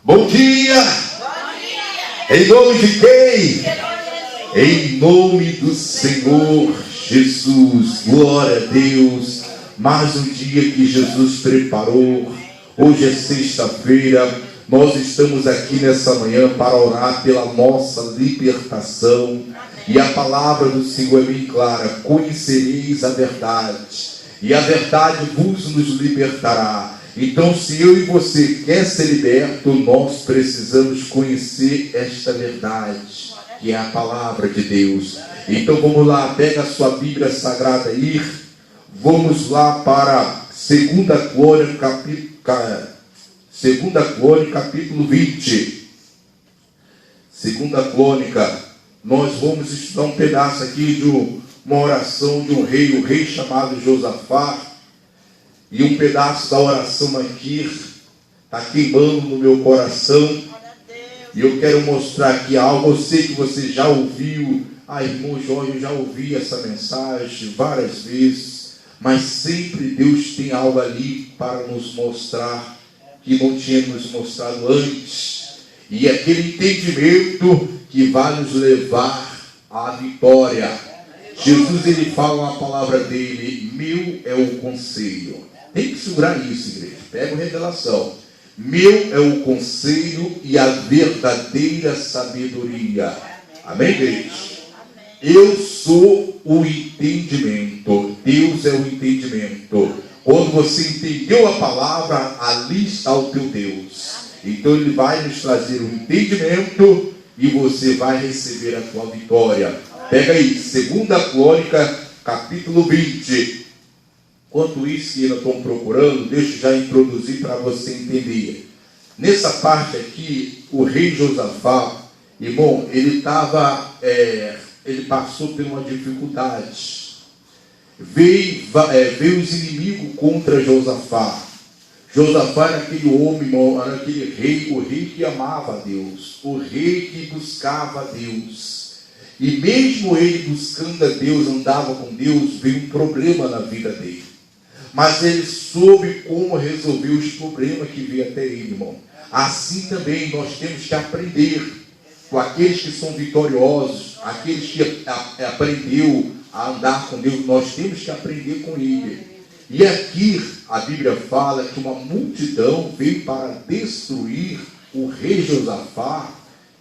Bom dia! Bom dia! Em nome de quem? Em nome do Senhor Jesus. Glória a Deus. Mais um dia que Jesus preparou. Hoje é sexta-feira. Nós estamos aqui nessa manhã para orar pela nossa libertação. E a palavra do Senhor é bem clara: conhecereis a verdade, e a verdade vos nos libertará. Então, se eu e você quer ser liberto, nós precisamos conhecer esta verdade, que é a palavra de Deus. Então vamos lá, pega a sua Bíblia Sagrada aí. Vamos lá para 2 Crônica, capítulo 20. 2 Crônica, nós vamos estudar um pedaço aqui de uma oração de um rei, o rei chamado Josafá. E um pedaço da oração aqui está queimando no meu coração. E eu quero mostrar aqui algo. Eu sei que você já ouviu. Irmão Jorge, eu já ouvi essa mensagem várias vezes. Mas sempre Deus tem algo ali para nos mostrar que não tinha nos mostrado antes. E aquele entendimento que vai nos levar à vitória. Jesus, ele fala na palavra dele: meu é o conselho. Tem que segurar isso, igreja. Pega a revelação. Meu é o conselho e a verdadeira sabedoria. Amém, igreja? Eu sou o entendimento. Deus é o entendimento. Quando você entendeu a palavra, ali está o teu Deus. Então ele vai nos trazer o entendimento e você vai receber a tua vitória. Pega aí, 2 Crônica, capítulo 20. Enquanto isso que ainda estão procurando, deixa eu já introduzir para você entender. Nessa parte aqui, o rei Josafá, irmão, ele passou por uma dificuldade. Veio os inimigos contra Josafá. Josafá era aquele homem, irmão, era aquele rei, o rei que amava a Deus, o rei que buscava a Deus. E mesmo ele buscando a Deus, andava com Deus, veio um problema na vida dele. Mas ele soube como resolver os problemas que veio até ele, irmão. Assim também nós temos que aprender com aqueles que são vitoriosos, aqueles que aprendeu a andar com Deus, nós temos que aprender com ele. E aqui a Bíblia fala que uma multidão veio para destruir o rei Josafá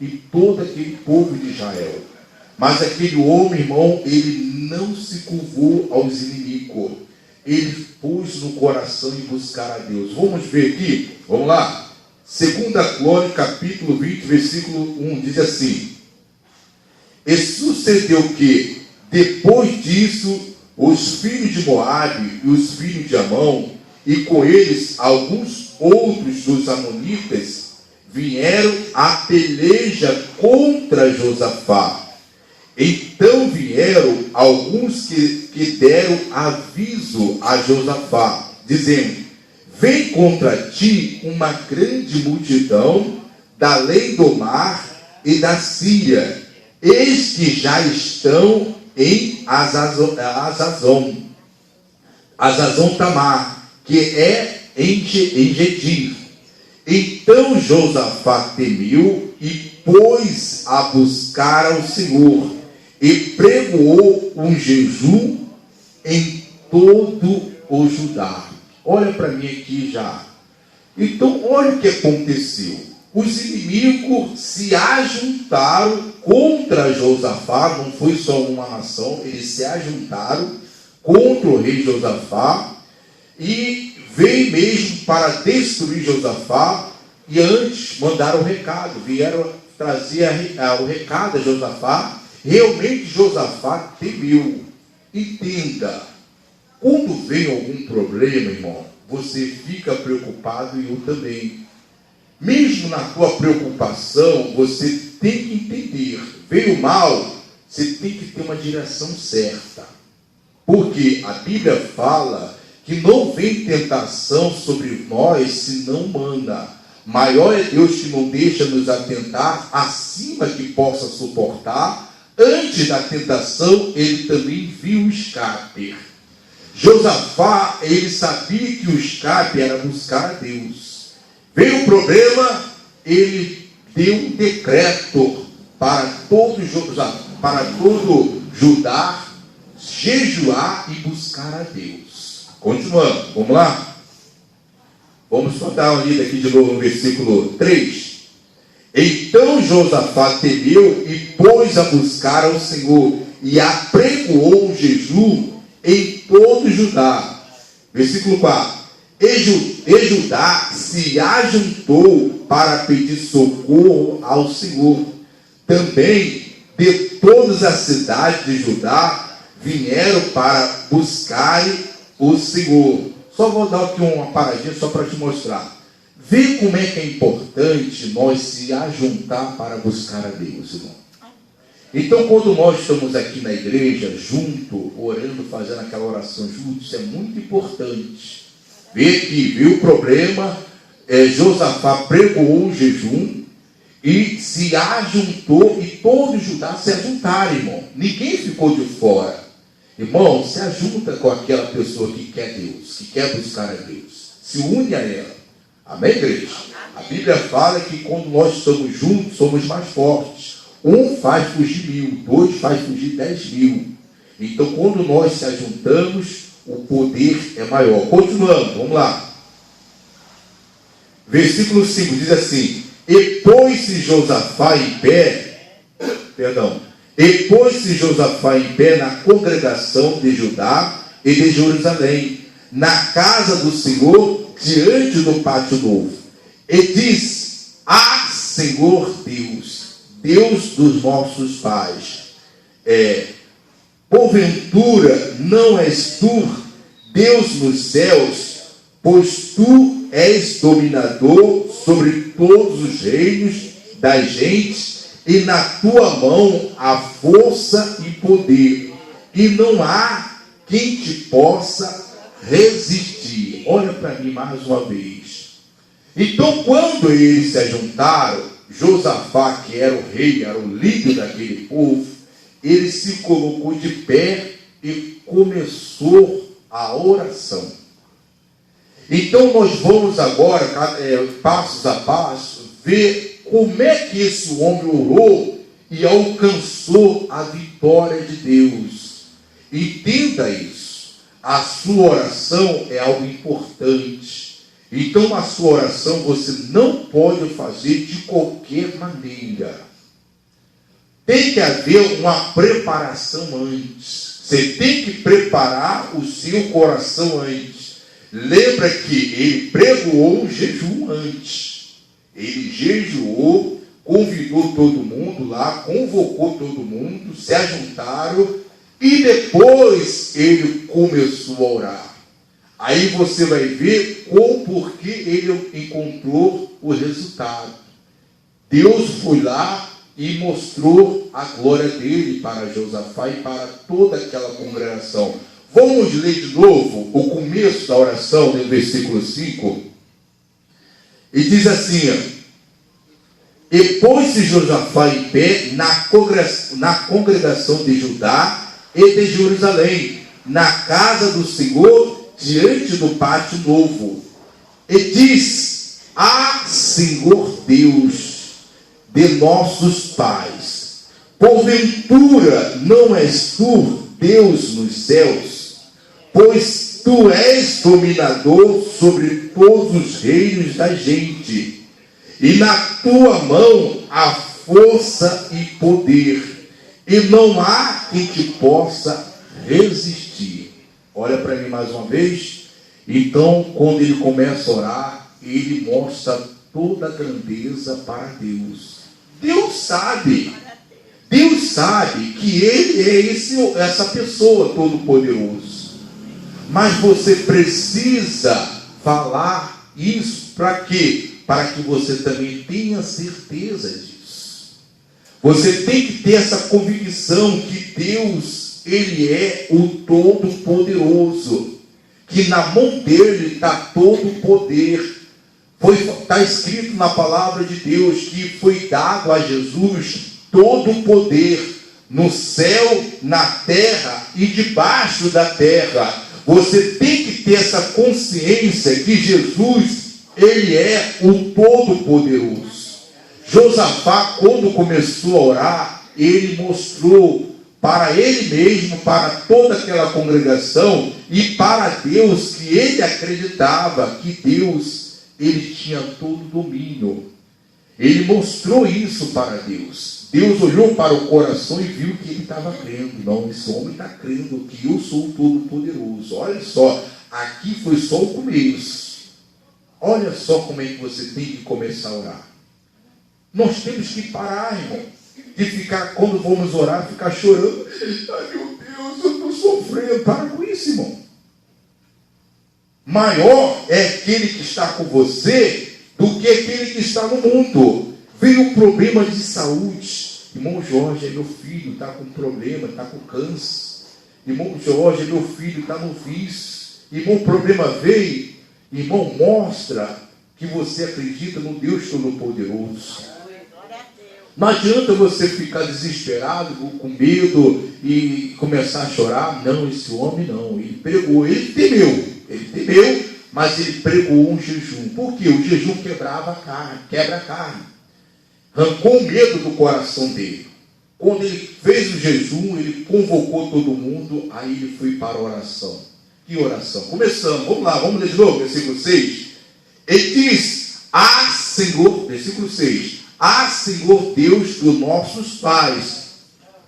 e todo aquele povo de Israel. Mas aquele homem, irmão, ele não se curvou aos inimigos. Ele pôs no coração em buscar a Deus. Vamos ver aqui, vamos lá. 2 Crônica, capítulo 20, versículo 1, diz assim: e sucedeu que, depois disso, os filhos de Moabe e os filhos de Amon, e com eles alguns outros dos amonitas, vieram à peleja contra Josafá. Então vieram alguns que deram aviso a Josafá, dizendo: vem contra ti uma grande multidão da além do mar e da Síria, eis que já estão em Azazon Tamar, que é em Gedir. Então Josafá temeu e pôs a buscar ao Senhor, e pregoou um jejum em todo o Judá. Olha para mim aqui já. Então, olha o que aconteceu. Os inimigos se ajuntaram contra Josafá. Não foi só uma nação, eles se ajuntaram contra o rei Josafá e veio mesmo para destruir Josafá. E antes mandaram o recado, vieram trazer o recado a Josafá. Realmente Josafá temeu. Entenda, quando vem algum problema, irmão, você fica preocupado, e eu também. Mesmo na tua preocupação, você tem que entender, veio mal, você tem que ter uma direção certa. Porque a Bíblia fala que não vem tentação sobre nós senão humana. Maior é Deus que não deixa nos atentar acima que possa suportar. Antes da tentação, ele também viu o escape. Josafá, ele sabia que o escape era buscar a Deus. Veio o problema, ele deu um decreto para todo Judá jejuar e buscar a Deus. Continuando, vamos lá? Vamos só dar uma lida aqui de novo no versículo 3. Então Josafá temeu e pôs a buscar ao Senhor e apregoou um jejum em todo Judá. Versículo 4. E Judá se ajuntou para pedir socorro ao Senhor. Também de todas as cidades de Judá vieram para buscar o Senhor. Só vou dar aqui uma paradinha só para te mostrar. Vê como é que é importante nós se ajuntar para buscar a Deus, irmão. Então, quando nós estamos aqui na igreja, junto, orando, fazendo aquela oração juntos, isso é muito importante. Vê que viu o problema, Josafá pregou um jejum e se ajuntou, e todo Judá se ajuntaram, irmão. Ninguém ficou de fora. Irmão, se ajunta com aquela pessoa que quer Deus, que quer buscar a Deus. Se une a ela. Amém, igreja? A Bíblia fala que quando nós estamos juntos, somos mais fortes. Um faz fugir 1000, dois faz fugir 10.000. Então, quando nós se ajuntamos, o poder é maior. Continuando, vamos lá. Versículo 5 diz assim: E pôs-se Josafá em pé na congregação de Judá e de Jerusalém, na casa do Senhor, diante do pátio novo, e diz: Senhor Deus dos nossos pais, porventura não és tu Deus nos céus, pois tu és dominador sobre todos os reinos das gentes, e na tua mão há força e poder, e não há quem te possa resistir. Olha para mim mais uma vez. Então, quando eles se ajuntaram, Josafá, que era o rei, era o líder daquele povo, ele se colocou de pé e começou a oração. Então nós vamos agora, passos a passo, ver como é que esse homem orou e alcançou a vitória de Deus. Entenda isso. A sua oração é algo importante. Então a sua oração você não pode fazer de qualquer maneira. Tem que haver uma preparação antes. Você tem que preparar o seu coração antes. Lembra que ele pregoou um jejum antes. Ele jejuou, convidou todo mundo lá, convocou todo mundo, se ajuntaram e depois ele começou a orar. Aí você vai ver o porquê ele encontrou o resultado. Deus foi lá e mostrou a glória dele para Josafá e para toda aquela congregação. Vamos ler de novo o começo da oração, no versículo 5. E diz assim: E pôs-se Josafá em pé na congregação de Judá e de Jerusalém, na casa do Senhor, diante do pátio novo. E diz: Senhor Deus de nossos pais, porventura não és tu Deus nos céus, pois tu és dominador sobre todos os reinos da gente, e na tua mão há força e poder, e não há quem te possa resistir. Olha para mim mais uma vez. Então, quando ele começa a orar, ele mostra toda a grandeza para Deus. Deus sabe que ele é essa pessoa todo-poderoso. Mas você precisa falar isso para quê? Para que você também tenha certeza disso. Você tem que ter essa convicção que Deus, ele é o todo-poderoso. Que na mão dele está todo o poder. Está escrito na palavra de Deus que foi dado a Jesus todo o poder no céu, na terra e debaixo da terra. Você tem que ter essa consciência que Jesus, ele é o Todo-Poderoso. Josafá, quando começou a orar, ele mostrou para ele mesmo, para toda aquela congregação e para Deus, que ele acreditava que Deus, ele tinha todo o domínio. Ele mostrou isso para Deus. Deus olhou para o coração e viu que ele estava crendo. Não, esse homem está crendo que eu sou o Todo-Poderoso. Olha só, aqui foi só o começo. Olha só como é que você tem que começar a orar. Nós temos que parar, irmão, de ficar, quando vamos orar, ficar chorando. Ai, meu Deus, eu estou sofrendo. Para com isso, irmão. Maior é aquele que está com você do que aquele que está no mundo. Veio um problema de saúde. Irmão Jorge, meu filho está com problema, está com câncer. Irmão Jorge, meu filho está no vício. Irmão, o problema veio. Irmão, mostra que você acredita no Deus Todo-Poderoso. Não adianta você ficar desesperado, com medo e começar a chorar. Não, esse homem não. Ele pregou, ele temeu, mas ele pregou um jejum. Por quê? O jejum quebra a carne. Arrancou o medo do coração dele. Quando ele fez o jejum, ele convocou todo mundo, aí ele foi para a oração. Que oração? Começamos, vamos lá, vamos ler de novo, versículo 6. Ele diz: Senhor, versículo 6. Senhor Deus dos nossos pais,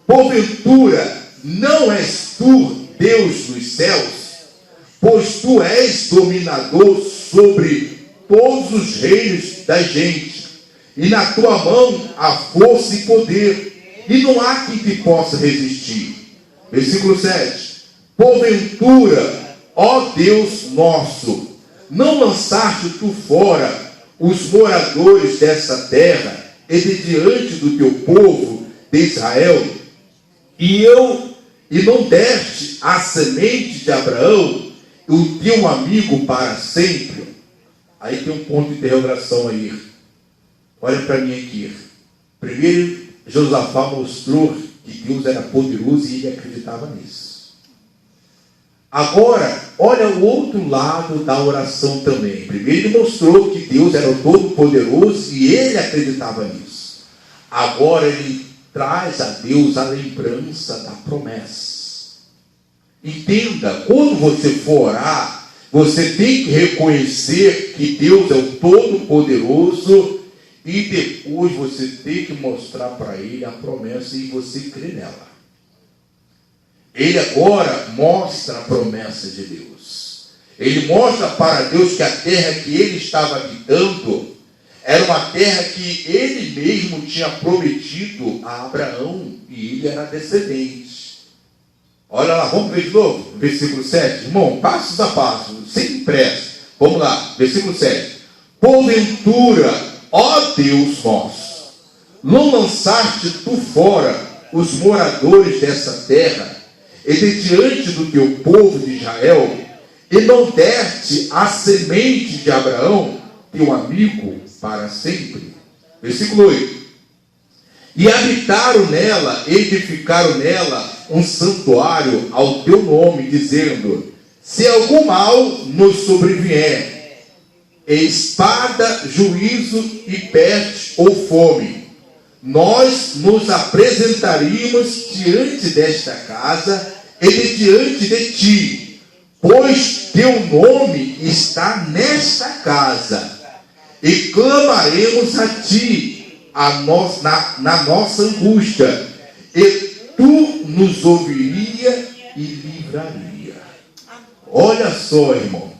porventura não és tu Deus dos céus? Pois tu és dominador sobre todos os reinos da gente, e na tua mão há força e poder, e não há quem te possa resistir. Versículo 7. Porventura, ó Deus nosso, não lançaste tu fora os moradores dessa terra, e de diante do teu povo de Israel, e não deste a semente de Abraão, o teu amigo, para sempre? Aí tem um ponto de interrogação aí. Olha para mim aqui. Primeiro, Josafá mostrou que Deus era poderoso e ele acreditava nisso. Agora, olha o outro lado da oração também. Primeiro ele mostrou que Deus era o Todo-Poderoso e ele acreditava nisso. Agora ele traz a Deus a lembrança da promessa. Entenda, quando você for orar, você tem que reconhecer que Deus é o Todo-Poderoso e depois você tem que mostrar para ele a promessa e você crê nela. Ele agora mostra a promessa de Deus. Ele mostra para Deus que a terra que ele estava habitando era uma terra que ele mesmo tinha prometido a Abraão e ele era descendente. Olha lá, vamos ver de novo, versículo 7. Irmão, passos a passo, sem pressa. Vamos lá, versículo 7. Porventura, ó Deus nosso, não lançaste tu fora os moradores dessa terra, e de diante do teu povo de Israel, e não deste a semente de Abraão, teu amigo, para sempre? Versículo 8. E habitaram nela, edificaram nela um santuário ao teu nome, dizendo: se algum mal nos sobrevier, espada, juízo e peste ou fome, nós nos apresentaríamos diante desta casa e de diante de ti, pois teu nome está nesta casa, e clamaremos a ti na nossa angústia, e tu nos ouviria e livraria. Olha só, irmão,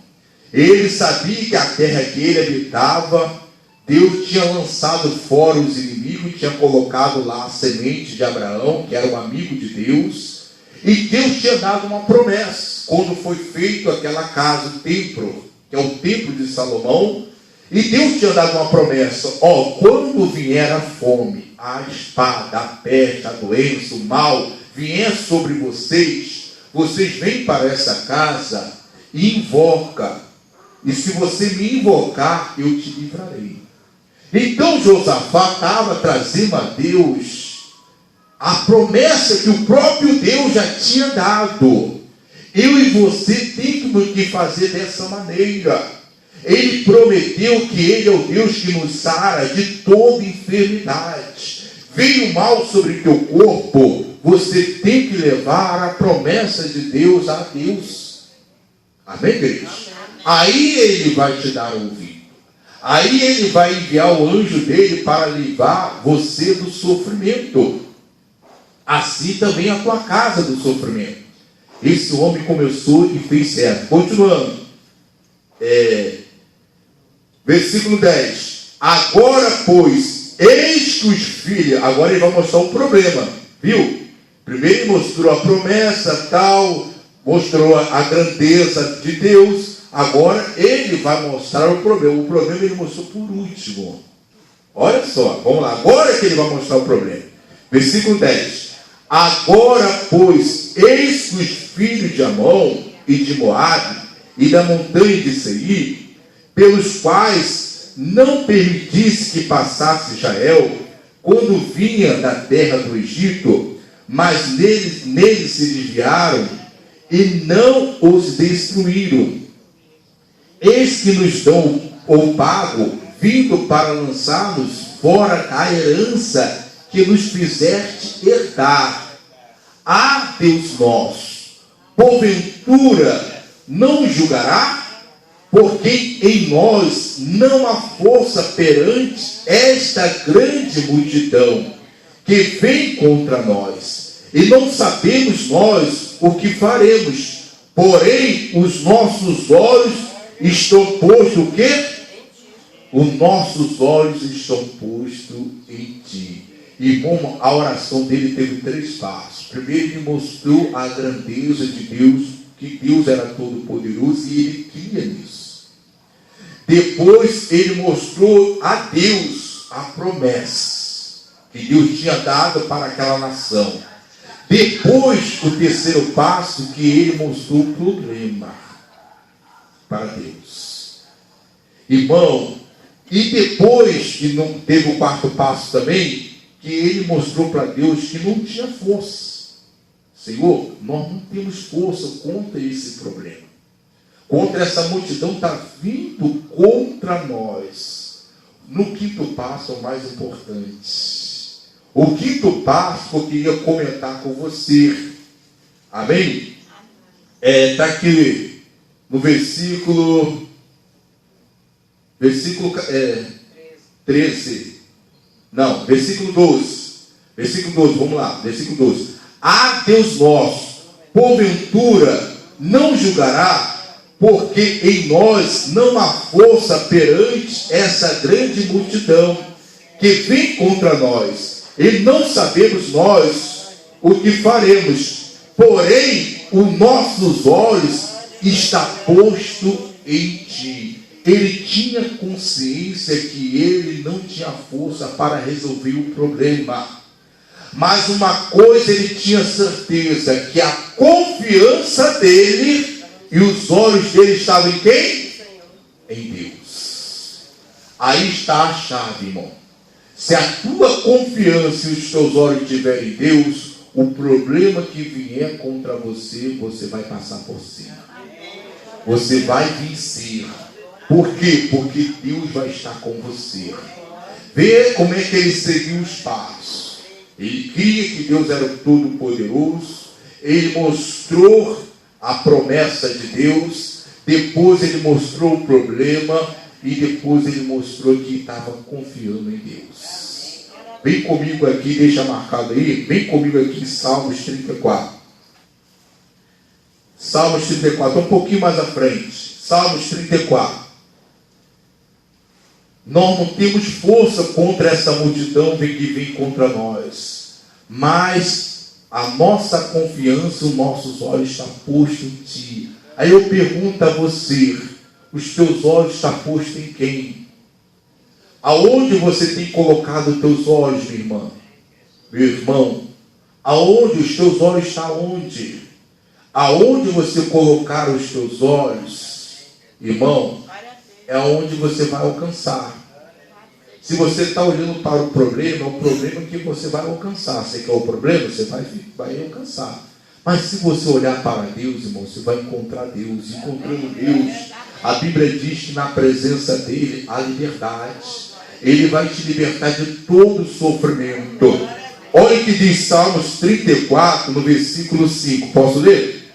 ele sabia que a terra que ele habitava, Deus tinha lançado fora os inimigos, tinha colocado lá a semente de Abraão, que era um amigo de Deus, e Deus tinha dado uma promessa, quando foi feito aquela casa, o templo, que é o templo de Salomão, e Deus tinha dado uma promessa: quando vier a fome, a espada, a peste, a doença, o mal, vier sobre vocês, vocês vêm para essa casa e invoca, e se você me invocar, eu te livrarei. Então Josafá estava trazendo a Deus a promessa que o próprio Deus já tinha dado. Eu e você tem que fazer dessa maneira. Ele prometeu que Ele é o Deus que nos sara de toda enfermidade. Veio o mal sobre teu corpo, você tem que levar a promessa de Deus a Deus. Amém, queridos? Aí Ele vai te dar ouvido. Aí Ele vai enviar o anjo dele para livrar você do sofrimento. Assim também a tua casa do sofrimento. Esse homem começou e fez certo. Continuando. Versículo 10. Agora, pois, eis que os filhos... Agora ele vai mostrar o problema. Viu? Primeiro ele mostrou a promessa, tal. Mostrou a grandeza de Deus. Agora ele vai mostrar o problema. O problema ele mostrou por último. Olha só, vamos lá. Agora que ele vai mostrar o problema. Versículo 10. Agora, pois, eis que os filhos de Amon e de Moabe e da montanha de Seir, pelos quais não permitisse que passasse Israel, quando vinha da terra do Egito, mas neles se desviaram e não os destruíram. Eis que nos dão o pago, vindo para lançar-nos fora a herança que nos fizeste herdar. Ah, Deus nosso, porventura não julgará? Porque em nós não há força perante esta grande multidão que vem contra nós. E não sabemos nós o que faremos. Porém, os nossos olhos estão postos o quê? Os nossos olhos estão postos em ti. Irmão, a oração dele teve 3 passos. Primeiro, ele mostrou a grandeza de Deus, que Deus era todo-poderoso e ele cria nisso. Depois, ele mostrou a Deus a promessa que Deus tinha dado para aquela nação. Depois, o terceiro passo, que ele mostrou o problema para Deus. Irmão, e depois, que não teve o 4º passo também, que ele mostrou para Deus que não tinha força. Senhor, nós não temos força contra esse problema. Contra essa multidão está vindo contra nós. No 5º passo é o mais importante. O 5º passo que eu queria comentar com você. Amém? Está aqui no versículo 13. Não, versículo 12. Versículo 12, vamos lá. Versículo 12. Ah, Deus nosso, porventura não julgará, porque em nós não há força perante essa grande multidão que vem contra nós. E não sabemos nós o que faremos. Porém, os nossos olhos está posto em ti. Ele tinha consciência que ele não tinha força para resolver o problema. Mas uma coisa ele tinha certeza, que a confiança dele e os olhos dele estavam em quem? Em Deus. Aí está a chave, irmão. Se a tua confiança e os teus olhos estiverem em Deus, o problema que vier contra você, você vai passar por cima. Você vai vencer. Por quê? Porque Deus vai estar com você. Vê como é que ele seguiu os passos. Ele cria que Deus era o Todo-Poderoso. Ele mostrou a promessa de Deus. Depois ele mostrou o problema. E depois ele mostrou que estava confiando em Deus. Vem comigo aqui, deixa marcado aí. Vem comigo aqui em Salmos 34. Salmos 34, um pouquinho mais à frente. Salmos 34. Nós não temos força contra essa multidão que vem contra nós. Mas a nossa confiança, os nossos olhos estão postos em ti. Aí eu pergunto a você, os teus olhos estão postos em quem? Aonde você tem colocado os teus olhos, minha irmã? Meu irmão, aonde os teus olhos estão onde? Aonde você colocar os teus olhos, irmão, é onde você vai alcançar. Se você está olhando para o problema, é o problema que você vai alcançar. Você quer o problema, você vai alcançar. Mas se você olhar para Deus, irmão, você vai encontrar Deus. Encontrando Deus, A Bíblia diz que na presença dele há liberdade. Ele vai te libertar de todo sofrimento. Olha o que diz Salmos 34, no versículo 5. Posso ler?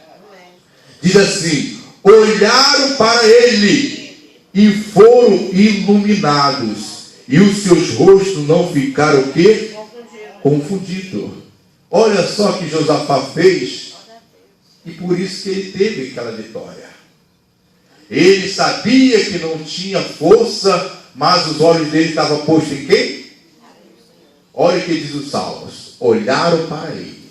Diz assim: olharam para ele e foram iluminados, e os seus rostos não ficaram o quê? Confundidos. Olha só o que Josafá fez, e por isso que ele teve aquela vitória. Ele sabia que não tinha força, mas os olhos dele estavam postos em quem? Olha o que diz os Salmos: olharam para ele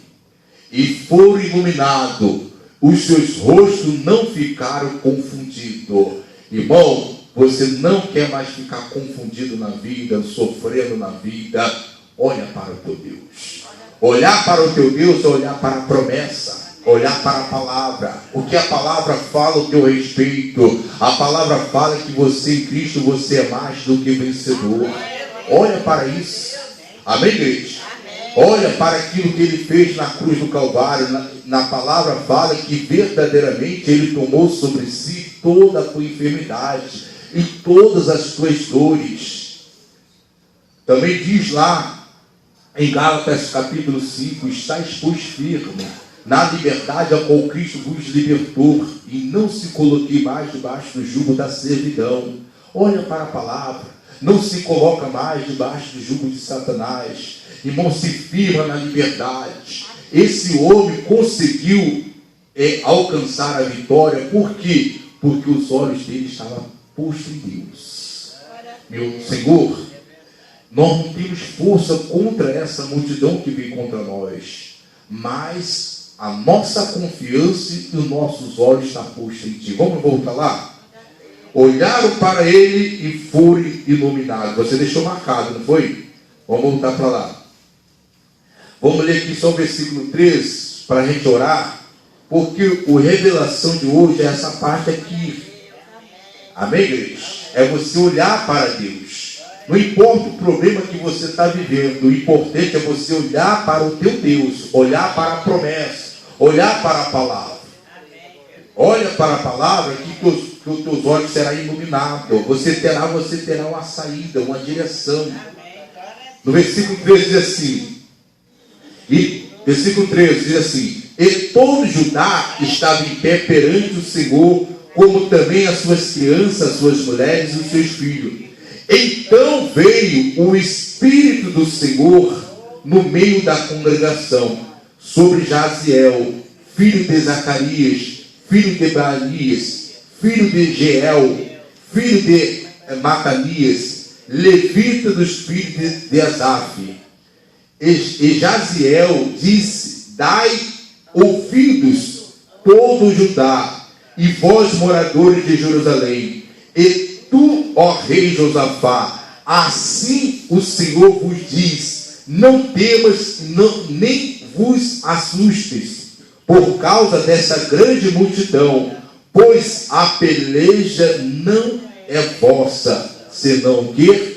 e foram iluminados, os seus rostos não ficaram confundidos. Irmão, você não quer mais ficar confundido na vida, sofrendo na vida. Olha para o teu Deus. Olhar para o teu Deus é olhar para a promessa, olhar para a palavra. O que a palavra fala ao teu respeito? A palavra fala que você em Cristo, você é mais do que vencedor. Olha para isso. Amém, igreja? Olha para aquilo que ele fez na cruz do Calvário. Na palavra fala que verdadeiramente ele tomou sobre si toda a tua enfermidade e todas as tuas dores. Também diz lá em Gálatas capítulo 5: estáis pois firme na liberdade a qual Cristo vos libertou, e não se coloquei mais debaixo do jugo da servidão. Olha para a palavra. Não se coloca mais debaixo do jugo de Satanás. Irmão, se firma na liberdade. Esse homem conseguiu alcançar a vitória. Por quê? Porque os olhos dele estavam postos em Deus. Meu Senhor, nós não temos força contra essa multidão que vem contra nós, mas a nossa confiança e os nossos olhos estão postos em Ti. Vamos voltar lá? Olharam para ele e foram iluminados. Você deixou marcado, não foi? Vamos voltar para lá. Vamos ler aqui só o versículo 3 para a gente orar, porque a revelação de hoje é essa parte aqui. Amém, igreja? É você olhar para Deus. Não importa o problema que você está vivendo, o importante é você olhar para o teu Deus, olhar para a promessa, olhar para a palavra. Olha para a palavra que os teus olhos serão iluminados. Você terá uma saída, uma direção. No versículo 13 diz assim, versículo 13 diz assim: e todo Judá estava em pé perante o Senhor, como também as suas crianças, as suas mulheres e os seus filhos. Então veio o Espírito do Senhor no meio da congregação sobre Jaziel, filho de Zacarias, filho de Baanias, filho de Jeiel, filho de Matanias, levita dos filhos de Asaf. E Jaziel disse: dai ouvidos todo Judá, e vós moradores de Jerusalém, e tu, ó rei Josafá, assim o Senhor vos diz: não temas, nem vos assustes por causa dessa grande multidão, pois a peleja não é vossa, senão que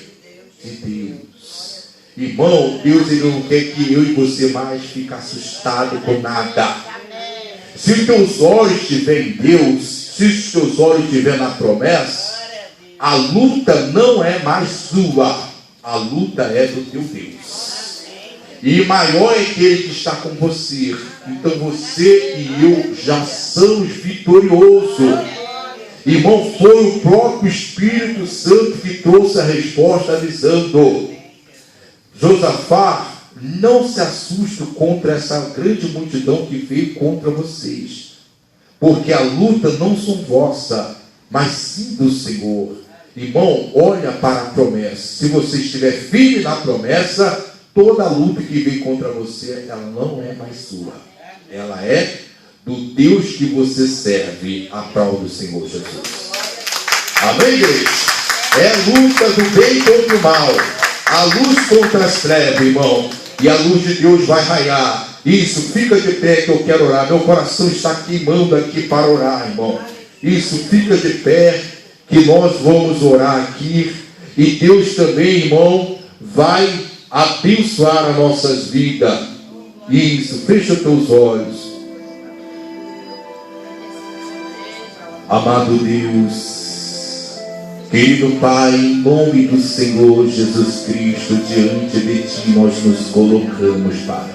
de Deus. Irmão, Deus ele não quer que eu e você mais fiquem assustados com nada. Se os teus olhos estiverem em Deus, se os teus olhos estiverem na promessa, a luta não é mais sua, a luta é do teu Deus. E maior é aquele que está com você. Então você e eu já somos vitoriosos. Irmão, foi o próprio Espírito Santo que trouxe a resposta avisando: Josafá, não se assuste contra essa grande multidão que veio contra vocês, porque a luta não são vossa, mas sim do Senhor. Irmão, olha para a promessa. Se você estiver firme na promessa, toda a luta que vem contra você, ela não é mais sua. Ela é do Deus que você serve, a prol do Senhor Jesus. Amém, igreja? É a luta do bem contra o mal. A luz contra as trevas, irmão. E a luz de Deus vai raiar. Isso, fica de pé que eu quero orar. Meu coração está queimando aqui para orar, irmão. Isso, fica de pé que nós vamos orar aqui. E Deus também, irmão, vai abençoar as nossas vidas. Isso, fecha os teus olhos. Amado Deus, Querido Pai, em nome do Senhor Jesus Cristo, diante de Ti nós nos colocamos, Pai.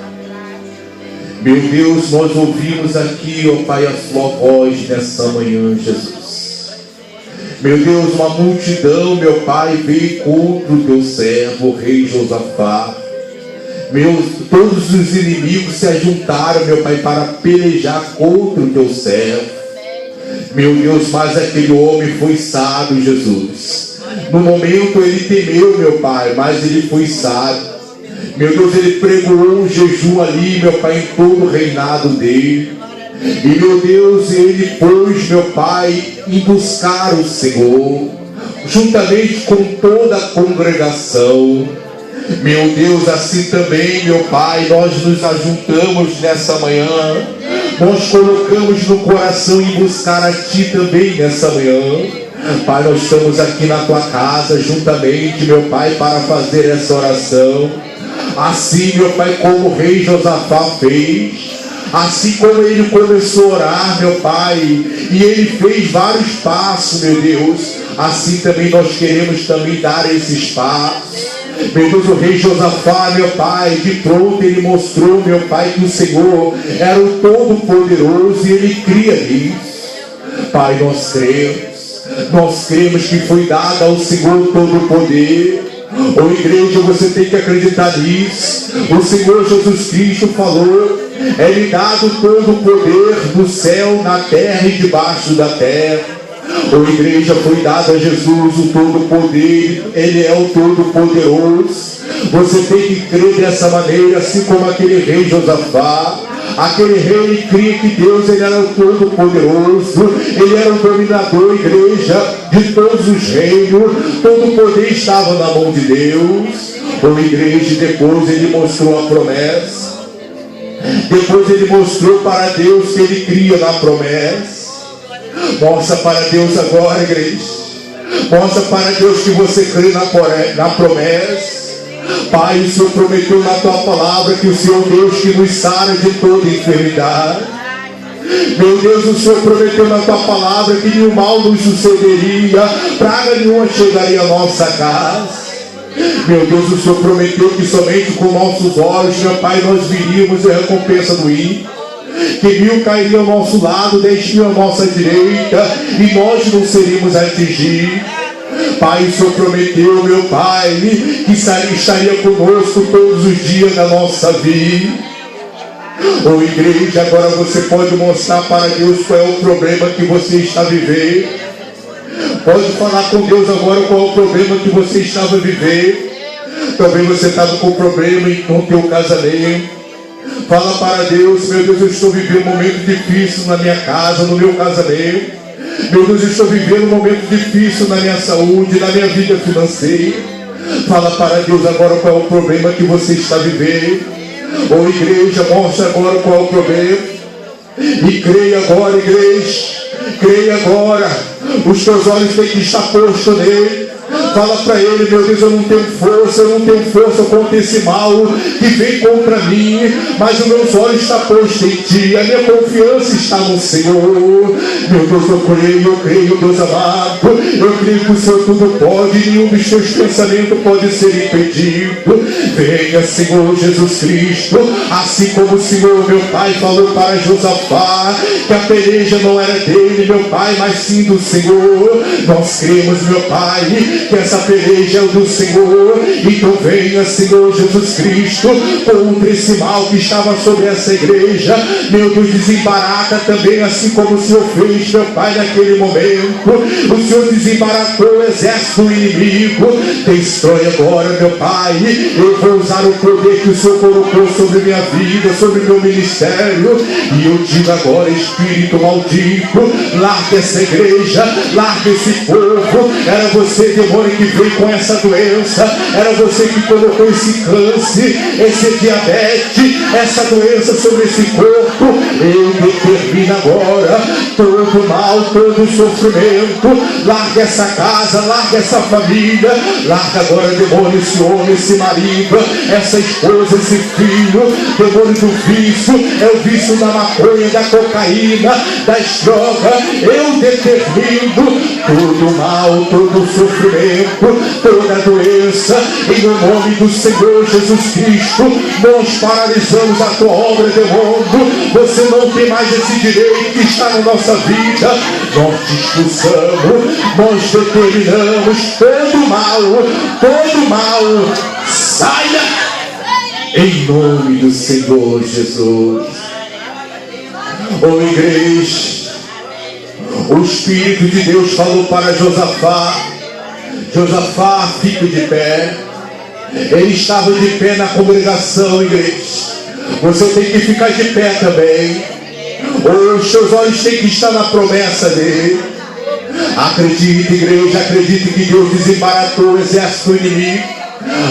Meu Deus, nós ouvimos aqui, ó Pai, a Sua voz nessa manhã, Jesus. Meu Deus, uma multidão, meu Pai, veio contra o Teu servo, o rei Josafá. Todos os inimigos se ajuntaram, meu Pai, para pelejar contra o Teu servo. Meu Deus, mas aquele homem foi sábio, Jesus. No momento ele temeu, meu Pai, mas ele foi sábio. Meu Deus, ele pregou um jejum ali, meu Pai, em todo o reinado dele. E, meu Deus, ele pôs, meu Pai, em buscar o Senhor, juntamente com toda a congregação. Meu Deus, assim também, meu Pai, nós nos ajuntamos nessa manhã. Nós colocamos no coração em buscar a Ti também nessa manhã. Pai, nós estamos aqui na Tua casa, juntamente, meu Pai, para fazer essa oração. Assim, meu Pai, como o rei Josafá fez, assim como ele começou a orar, meu Pai, e ele fez vários passos, meu Deus, assim também nós queremos também dar esses passos. Meu Deus, o rei Josafá, meu Pai, de pronto ele mostrou, meu Pai, que o Senhor era o Todo-Poderoso e ele cria nisso. Pai, nós cremos que foi dado ao Senhor todo o poder. Ô igreja, você tem que acreditar nisso. O Senhor Jesus Cristo falou: é-lhe dado todo o poder do céu, na terra e debaixo da terra. Ô igreja, foi dado a Jesus o todo o poder. Ele é o todo poderoso. Você tem que crer dessa maneira, assim como aquele rei Josafá. Aquele rei, ele cria que Deus, ele era o Todo-Poderoso, ele era o dominador, igreja, de todos os reinos. Todo o poder estava na mão de Deus. Ou igreja, depois ele mostrou a promessa. Depois ele mostrou para Deus que ele cria na promessa. Mostra para Deus agora, igreja. Mostra para Deus que você crê na promessa. Pai, o Senhor prometeu na Tua palavra que o Senhor Deus que nos sara de toda enfermidade. Meu Deus, o Senhor prometeu na Tua palavra que nenhum mal nos sucederia, praga nenhuma chegaria à nossa casa. Meu Deus, o Senhor prometeu que somente com nossos olhos, meu Pai, nós viríamos a recompensa do ímpio. Que 1000 cairiam ao nosso lado, 10.000 à nossa direita, e nós não seríamos atingidos. Pai, o Senhor prometeu, meu Pai, que estaria conosco todos os dias da nossa vida. Ô igreja, agora você pode mostrar para Deus qual é o problema que você está vivendo. Pode falar com Deus agora qual é o problema que você estava vivendo. Talvez você estava com problema com o teu casamento. Fala para Deus: meu Deus, eu estou vivendo um momento difícil na minha casa, no meu casamento. Meu Deus, eu estou vivendo um momento difícil na minha saúde, na minha vida financeira. Fala para Deus agora qual é o problema que você está vivendo. Ô igreja, mostra agora qual é o problema. E creia agora, igreja. Creia agora. Os teus olhos têm que estar postos nele. Fala para ele: meu Deus, eu não tenho força contra esse mal que vem contra mim, mas os meus olhos estão postos em Ti, a minha confiança está no Senhor. Meu Deus, eu creio, Deus amado, eu creio que o Senhor tudo pode, nenhum dos Teus pensamentos pode ser impedido. Venha, Senhor Jesus Cristo, assim como o Senhor, meu Pai, falou para Josafá, que a peleja não era dele, meu Pai, mas sim do Senhor. Nós cremos, meu Pai, que essa peleja é do Senhor. Então venha, Senhor Jesus Cristo, contra esse mal que estava sobre essa igreja. Meu Deus, desembaraca também, assim como o Senhor fez, meu Pai, naquele momento. O Senhor desembaratou o exército do inimigo. Destrói agora, meu Pai. Eu vou usar o poder que o Senhor colocou sobre minha vida, sobre meu ministério. E eu digo agora: espírito maldito, larga essa igreja, larga esse povo. Era você, demônio, que veio com essa doença, era você que colocou esse câncer, esse diabetes, essa doença sobre esse corpo. Eu determino agora todo mal, todo sofrimento. Larga essa casa, larga essa família, larga agora, demônio, esse homem, esse marido, essa esposa, esse filho. Demônio do vício, é o vício da maconha, da cocaína, das drogas. Eu determino todo mal, todo sofrimento, toda doença, em o nome do Senhor Jesus Cristo. Nós paralisamos a tua obra, demônio. Você não tem mais esse direito que está na nossa vida. Nós te expulsamos, nós determinamos todo mal, saia em nome do Senhor Jesus. Ô igreja, o Espírito de Deus falou para Josafá: Josafá, fique de pé. Ele estava de pé na congregação, igreja. Você tem que ficar de pé também. Os seus olhos têm que estar na promessa dele. Acredite, igreja, acredite que Deus desembaratou o exército inimigo.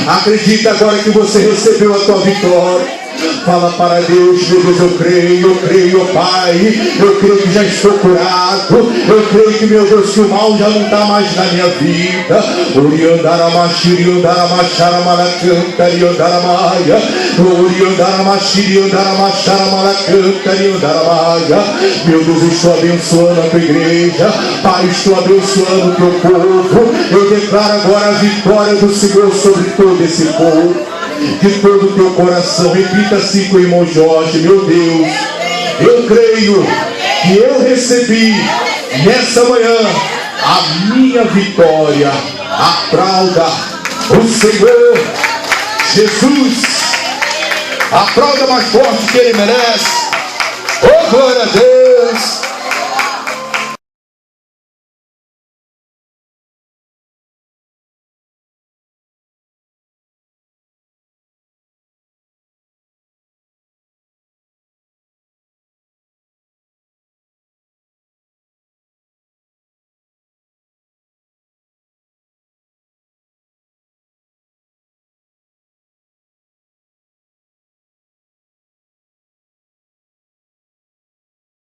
Acredita agora que você recebeu a tua vitória. Fala para Deus: meu Deus, eu creio, Pai, eu creio que já estou curado, eu creio que, meu Deus, que o mal já não está mais na minha vida. Meu Deus, eu estou abençoando a tua igreja, Pai, estou abençoando o teu povo. Eu declaro agora a vitória do Senhor sobre todo esse povo, de todo o teu coração. Repita assim com o irmão Jorge: meu Deus, eu creio que eu recebi nessa manhã a minha vitória. Aplauda o Senhor Jesus. Aplauda mais forte que Ele merece. Oh, glória a Deus.